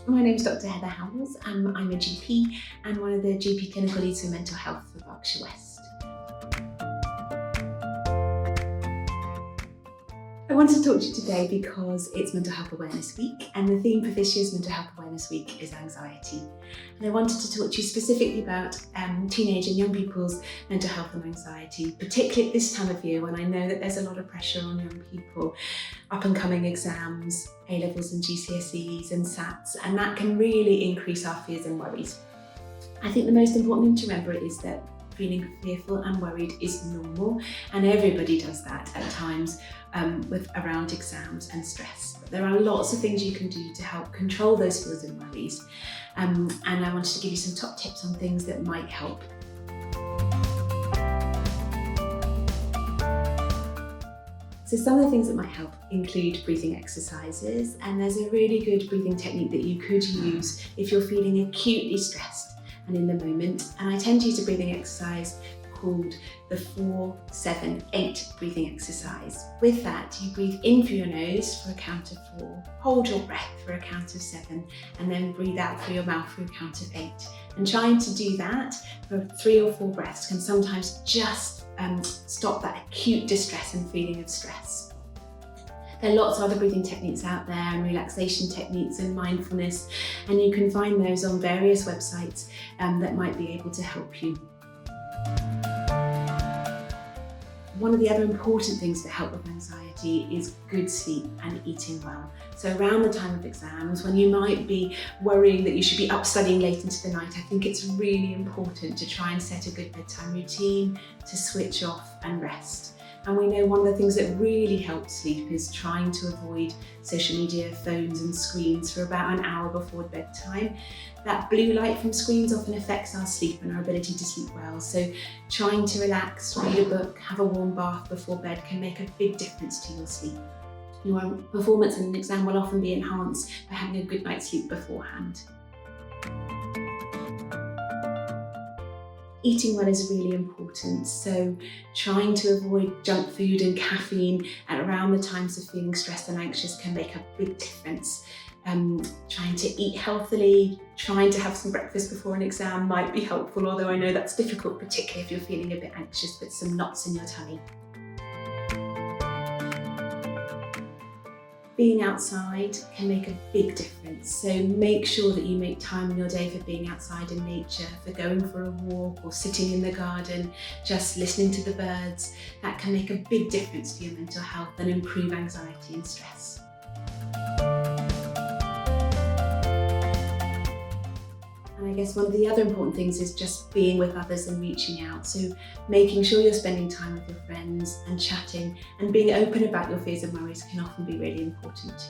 My name's Dr Heather Howells. I'm a GP and one of the GP clinical leads for mental health for Berkshire West. I wanted to talk to you today because it's Mental Health Awareness Week, and the theme for this year's Mental Health Awareness Week is anxiety. And I wanted to talk to you specifically about teenage and young people's mental health and anxiety, particularly at this time of year when I know that there's a lot of pressure on young people, up and coming exams, A-levels and GCSEs and SATs, and that can really increase our fears and worries. I think the most important thing to remember is that feeling fearful and worried is normal, and everybody does that at times around exams and stress. But there are lots of things you can do to help control those fears and worries, and I wanted to give you some top tips on things that might help. So some of the things that might help include breathing exercises, and there's a really good breathing technique that you could use if you're feeling acutely stressed and in the moment. And I tend to use a breathing exercise called the 4-7-8 breathing exercise. With that, you breathe in through your nose for a count of 4, hold your breath for a count of 7, and then breathe out through your mouth for a count of 8. And trying to do that for 3 or 4 breaths can sometimes just stop that acute distress and feeling of stress. There are lots of other breathing techniques out there, and relaxation techniques and mindfulness, and you can find those on various websites that might be able to help you. One of the other important things to help with anxiety is good sleep and eating well. So around the time of exams, when you might be worrying that you should be up studying late into the night, I think it's really important to try and set a good bedtime routine, to switch off and rest. And we know one of the things that really helps sleep is trying to avoid social media, phones and screens for about an hour before bedtime. That blue light from screens often affects our sleep and our ability to sleep well. So trying to relax, read a book, have a warm bath before bed can make a big difference to your sleep. Your performance in an exam will often be enhanced by having a good night's sleep beforehand. Eating well is really important, so trying to avoid junk food and caffeine at around the times of feeling stressed and anxious can make a big difference. Trying to eat healthily, trying to have some breakfast before an exam might be helpful, although I know that's difficult, particularly if you're feeling a bit anxious with some knots in your tummy. Being outside can make a big difference, so make sure that you make time in your day for being outside in nature, for going for a walk or sitting in the garden, just listening to the birds. That can make a big difference to your mental health and improve anxiety and stress. And I guess one of the other important things is just being with others and reaching out. So making sure you're spending time with your friends and chatting and being open about your fears and worries can often be really important.